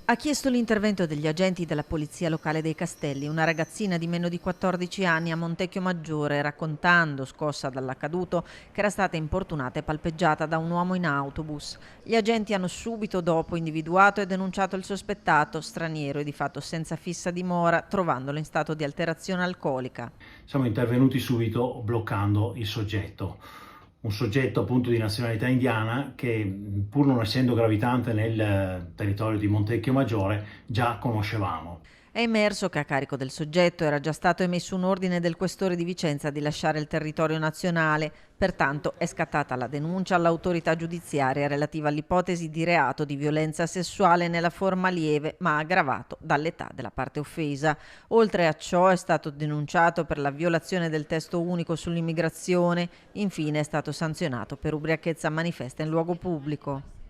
Ha chiesto l'intervento degli agenti della Polizia Locale dei Castelli, una ragazzina di meno di 14 anni a Montecchio Maggiore, raccontando, scossa dall'accaduto, che era stata importunata e palpeggiata da un uomo in autobus. Gli agenti hanno subito dopo individuato e denunciato il sospettato, straniero e di fatto senza fissa dimora, trovandolo in stato di alterazione alcolica. Siamo intervenuti subito bloccando il soggetto. Un soggetto appunto di nazionalità indiana che, pur non essendo gravitante nel territorio di Montecchio Maggiore, già conoscevamo. È emerso che a carico del soggetto era già stato emesso un ordine del questore di Vicenza di lasciare il territorio nazionale, pertanto è scattata la denuncia all'autorità giudiziaria relativa all'ipotesi di reato di violenza sessuale nella forma lieve ma aggravato dall'età della parte offesa. Oltre a ciò è stato denunciato per la violazione del testo unico sull'immigrazione, infine è stato sanzionato per ubriachezza manifesta in luogo pubblico.